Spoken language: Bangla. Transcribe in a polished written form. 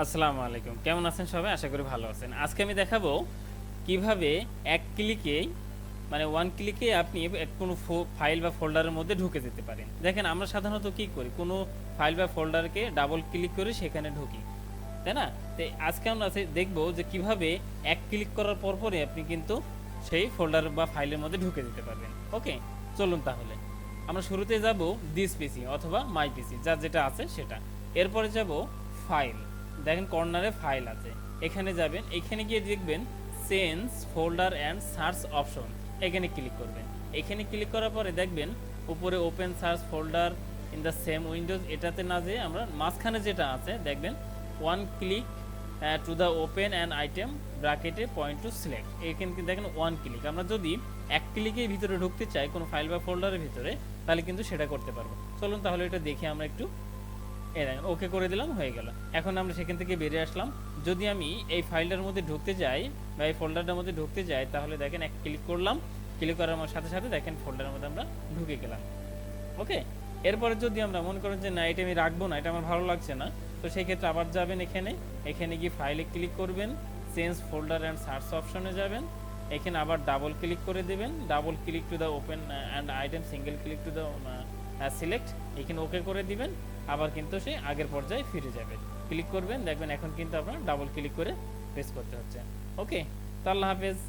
আসসালামু আলাইকুম, কেমন আছেন সবাই? আশা করি ভালো আছেন। আজকে আমি দেখাবো কিভাবে এক ক্লিকেই মানে ওয়ান ক্লিকে আপনি কোনো ফাইল বা ফোল্ডারের মধ্যে ঢুকে যেতে পারেন। দেখেন আমরা সাধারণত কি করি, কোনো ফাইল বা ফোল্ডারকে ডাবল ক্লিক করে সেখানে ঢুকি, তাই না? তো আজকে আমরা দেখবো যে কিভাবে এক ক্লিক করার পরপরই আপনি কিন্তু সেই ফোল্ডার বা ফাইলের মধ্যে ঢুকে যেতে পারবেন। ওকে, চলুন তাহলে আমরা শুরুতে যাব দিস পিসি অথবা মাই পিসি, যার যেটা আছে সেটা। এরপরে যাব ফাইল, দেখেন কর্নারে ফাইল আছে, এখানে যাবেন, এখানে গিয়ে দেখবেন change folder and search option, এখানে ক্লিক করবেন। এখানে ক্লিক করার পরে দেখবেন উপরে open search folder in the same windows, এটাতে না যেয়ে আমরা মাঝখানে যেটা আছে দেখবেন one click to the open and item ব্র্যাকেটে পয়েন্ট টু সিলেক্ট, এখানে দেখেন ওয়ান ক্লিক। আমরা যদি এক ক্লিকের ভিতরে ঢুকতে চাই কোনো ফাইল বা ফোল্ডারের ভিতরে, তাহলে কিন্তু সেটা করতে পারবো। চলুন তাহলে এটা দেখে আমরা একটু দেখেন ওকে করে দিলাম, হয়ে গেল। এখন আমরা সেখান থেকে বেরিয়ে আসলাম। যদি আমি এই ফাইলটার মধ্যে ঢুকতে যাই বা এই ফোল্ডারটার মধ্যে ঢুকতে যাই, তাহলে দেখেন এক ক্লিক করলাম, ক্লিক করার সাথে সাথে দেখেন ফোল্ডারের মধ্যে আমরা ঢুকে গেলাম। ওকে, এরপরে যদি আমরা মনে করেন যে না এটা আমি রাখবো না, এটা আমার ভালো লাগছে না, তো সেই ক্ষেত্রে আবার যাবেন এখানে গিয়ে ফাইলে ক্লিক করবেন, চেঞ্জ ফোল্ডার অ্যান্ড সার্চ অপশনে যাবেন, এখানে আবার ডাবল ক্লিক করে দেবেন, double click to the open and item, single click to the select, এখানে ওকে করে দিবেন। আবার কিন্তু সেই আগের পর্যায়ে ফিরে যাবে, ক্লিক করবেন, দেখবেন এখন কিন্তু আপনার ডাবল ক্লিক করে প্রেস করতে হচ্ছে। ওকে, তো আল্লাহ হাফেজ।